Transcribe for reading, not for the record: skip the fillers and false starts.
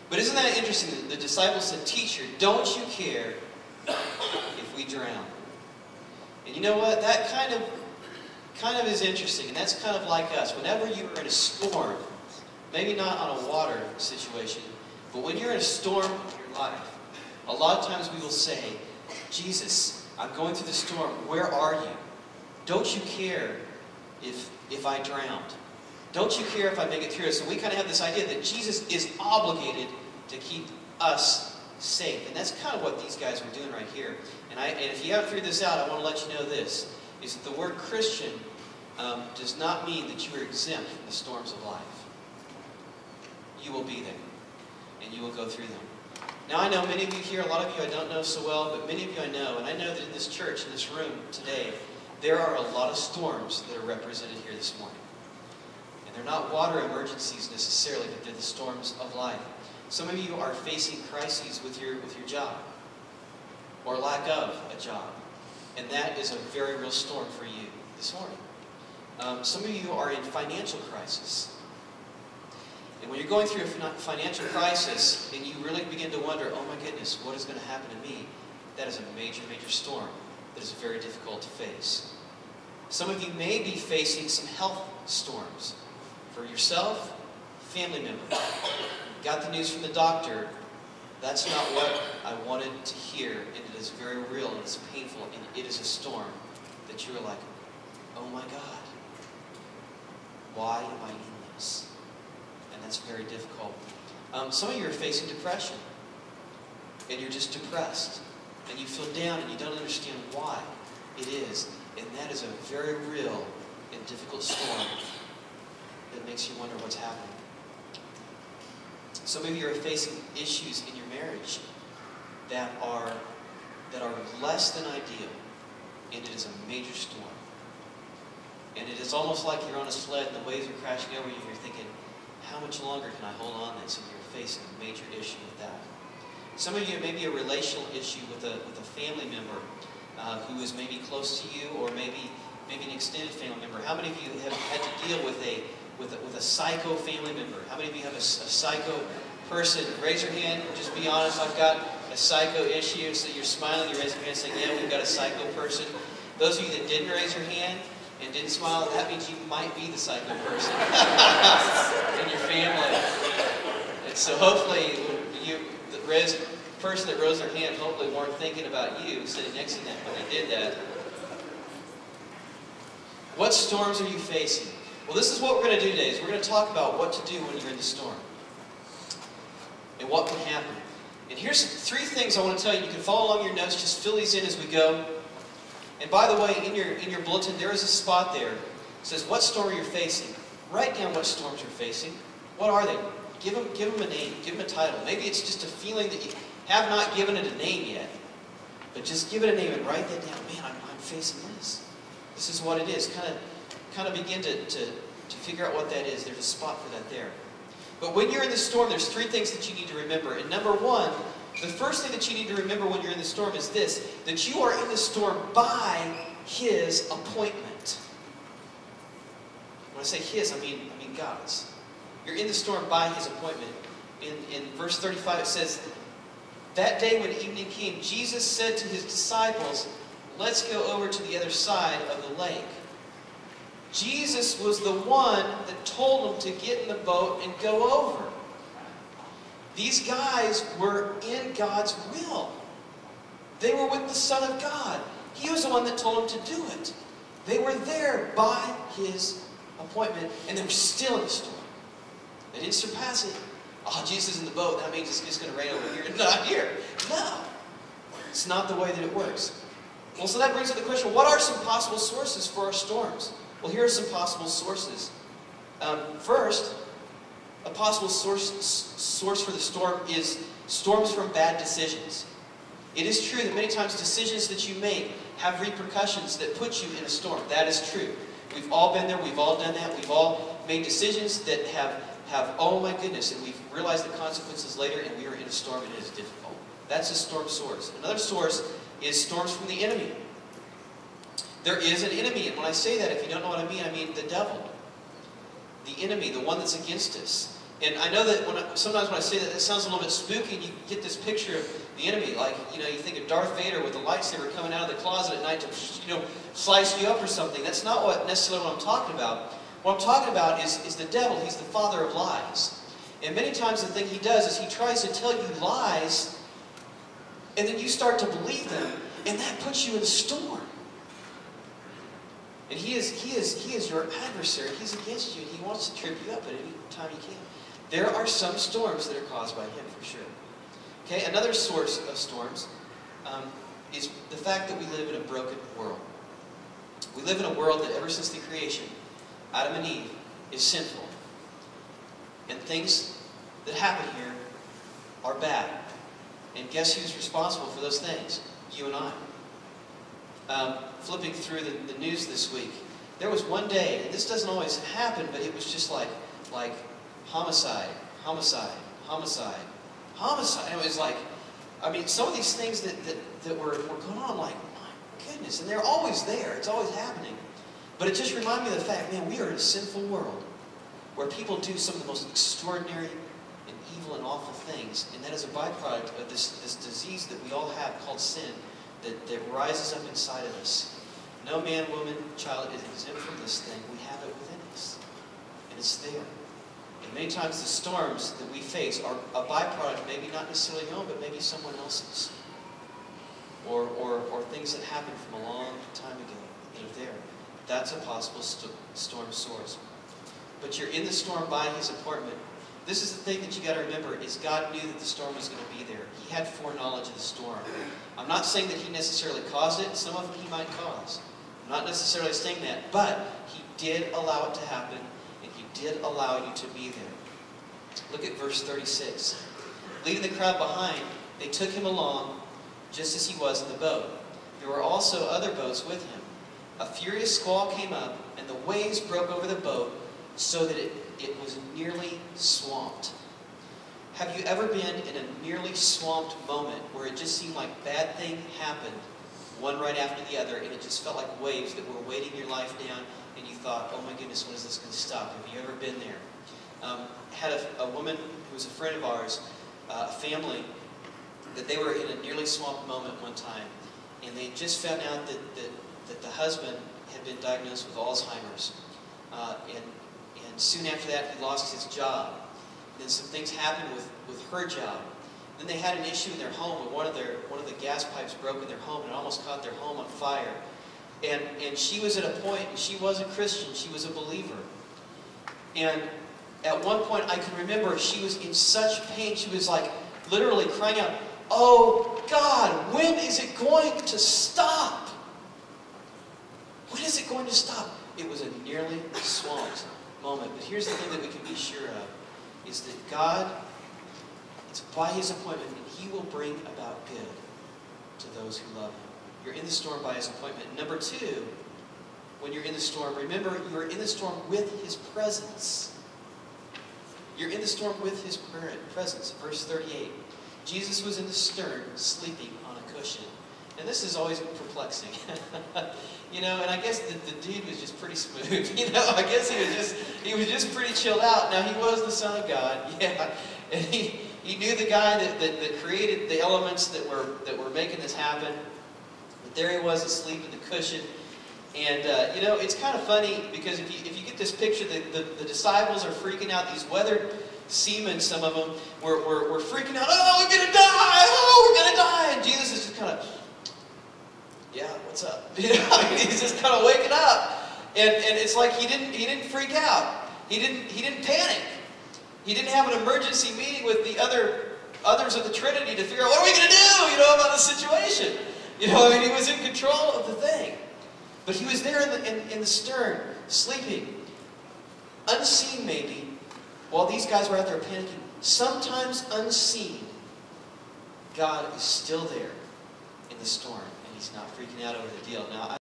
But isn't that interesting? The disciples said, "Teacher, don't you care if we drown?" And you know what? That kind of is interesting, and that's kind of like us. Whenever you are in a storm, maybe not on a water situation, but when you're in a storm of your life, a lot of times we will say, "Jesus, I'm going through the storm. Where are you? Don't you care if I drowned? Don't you care if I make it through?" So we kind of have this idea that Jesus is obligated to keep us safe. And that's kind of what these guys were doing right here. And if you haven't figured this out, I want to let you know this, is that the word Christian does not mean that you are exempt from the storms of life. You will be there, and you will go through them. Now, I know many of you here, a lot of you I don't know so well, but many of you I know, and I know that in this church, in this room today, there are a lot of storms that are represented here this morning. And they're not water emergencies necessarily, but they're the storms of life. Some of you are facing crises with your job, or lack of a job, and that is a very real storm for you this morning. Some of you are in financial crisis. And when you're going through a financial crisis and you really begin to wonder, "Oh my goodness, what is going to happen to me?" that is a major, major storm that is very difficult to face. Some of you may be facing some health storms for yourself, family member. Got the news from the doctor. That's not what I wanted to hear, and it is very real, and it's painful, and it is a storm that you are like, "Oh my God, why am I in this?" And that's very difficult. Some of you are facing depression, and you're just depressed, and you feel down, and you don't understand why it is. And that is a very real and difficult storm that makes you wonder what's happening. Some of you are facing issues in your marriage that are less than ideal, and it is a major storm. And it is almost like you're on a sled and the waves are crashing over you, and you're thinking, "How much longer can I hold on this?" And you're facing a major issue with that. Some of you may be a relational issue with a family member who is maybe close to you, or maybe an extended family member. How many of you have had to deal with a psycho family member? How many of you have a psycho person? Raise your hand. Just be honest. I've got a psycho issue. So you're smiling. You raise your hand saying, "Yeah, we've got a psycho person." Those of you that didn't raise your hand and didn't smile, that means you might be the psycho person in your family. And so hopefully the person that rose their hand hopefully weren't thinking about you sitting next to them when they did that. What storms are you facing? Well, this is what we're going to do today. Is we're going to talk about what to do when you're in the storm and what can happen. And here's 3 things I want to tell you. You can follow along your notes. Just fill these in as we go. And by the way, in your bulletin, there is a spot there that says what storm you're facing. Write down what storms you're facing. What are they? Give them a name. Give them a title. Maybe it's just a feeling that you have not given it a name yet. But just give it a name and write that down. Man, I'm facing this. This is what it is. Kind of begin to figure out what that is. There's a spot for that there. But when you're in the storm, there's 3 things that you need to remember. And number 1, the first thing that you need to remember when you're in the storm is this, that you are in the storm by His appointment. When I say His, I mean God's. You're in the storm by His appointment. In verse 35 it says, "That day when evening came, Jesus said to His disciples, 'Let's go over to the other side of the lake.'" Jesus was the one that told them to get in the boat and go over. These guys were in God's will. They were with the Son of God. He was the one that told them to do it. They were there by His appointment, and they were still in the storm. They didn't surpass it. "Oh, Jesus is in the boat. That means it's just going to rain over here." Not here. No. It's not the way that it works. Well, so that brings up the question, what are some possible sources for our storms? Well, here are some possible sources. First, a possible source for the storm is storms from bad decisions. It is true that many times decisions that you make have repercussions that put you in a storm. That is true. We've all been there. We've all done that. We've all made decisions that have oh my goodness, and we've realized the consequences later, and we are in a storm and it is difficult. That's a storm source. Another source is storms from the enemy. There is an enemy, and when I say that, if you don't know what I mean the devil. The enemy, the one that's against us. And I know that sometimes when I say that, it sounds a little bit spooky, and you get this picture of the enemy. Like, you think of Darth Vader with the lightsaber coming out of the closet at night to, slice you up or something. That's not necessarily what I'm talking about. What I'm talking about is the devil. He's the father of lies. And many times the thing he does is he tries to tell you lies, and then you start to believe them, and that puts you in a storm. And he is your adversary. He's against you, and he wants to trip you up at any time he can. There are some storms that are caused by him, for sure. Okay, another source of storms is the fact that we live in a broken world. We live in a world that ever since the creation, Adam and Eve, is sinful. And things that happen here are bad. And guess who's responsible for those things? You and I. Flipping through the news this week, there was one day, and this doesn't always happen, but it was just like homicide, homicide, homicide, homicide. It was like, some of these things that were going on, like, my goodness, and they're always there. It's always happening. But it just reminded me of the fact, man, we are in a sinful world where people do some of the most extraordinary and evil and awful things, and that is a byproduct of this disease that we all have called sin that rises up inside of us. No man, woman, child is exempt from this thing. We have it within us, and it's there. And many times the storms that we face are a byproduct, maybe not necessarily your own, but maybe someone else's. Or things that happened from a long time ago that are there. That's a possible storm source. But you're in the storm by his appointment. This is the thing that you got to remember, is God knew that the storm was going to be there. He had foreknowledge of the storm. I'm not saying that he necessarily caused it. Some of it he might cause. I'm not necessarily saying that. But he did allow it to happen, and he did allow you to be there. Look at verse 36. Leaving the crowd behind, they took him along just as he was in the boat. There were also other boats with him. A furious squall came up, and the waves broke over the boat so that it was nearly swamped. Have you ever been in a nearly swamped moment where it just seemed like bad thing happened, one right after the other, and it just felt like waves that were weighting your life down, and you thought, oh my goodness, when is this going to stop? Have you ever been there? Had a woman who was a friend of ours, a family, that they were in a nearly swamped moment one time, and they just found out that the husband had been diagnosed with Alzheimer's, and soon after that he lost his job. Then some things happened with her job. Then they had an issue in their home where one of the gas pipes broke in their home and it almost caught their home on fire. And she was at a point, and she was a Christian, she was a believer. And at one point I can remember she was in such pain, she was like literally crying out, oh God, when is it going to stop? When is it going to stop? It was a nearly swamped moment. But here's the thing that we can be sure of, is that God, it's by his appointment, and he will bring about good to those who love him. You're in the storm by his appointment. Number two, when you're in the storm, remember you're in the storm with his presence. You're in the storm with his presence. Verse 38. Jesus was in the stern, sleeping on a cushion. And this is always perplexing. And I guess the dude was just pretty smooth. I guess he was just pretty chilled out. Now, he was the Son of God, yeah. And he knew the guy that created the elements that were making this happen. But there he was asleep in the cushion. And, it's kind of funny because if you get this picture, the disciples are freaking out. These weathered seamen, some of them, were freaking out. Oh, we're going to die! Oh, we're going to die! And Jesus is just kind of, yeah, what's up? He's just kind of waking up. And it's like he didn't freak out. He didn't panic. He didn't have an emergency meeting with the others of the Trinity to figure out what are we going to do, about the situation. He was in control of the thing. But he was there in the stern, sleeping, unseen maybe, while these guys were out there panicking. Sometimes unseen, God is still there in the storm, and he's not freaking out over the deal. Now,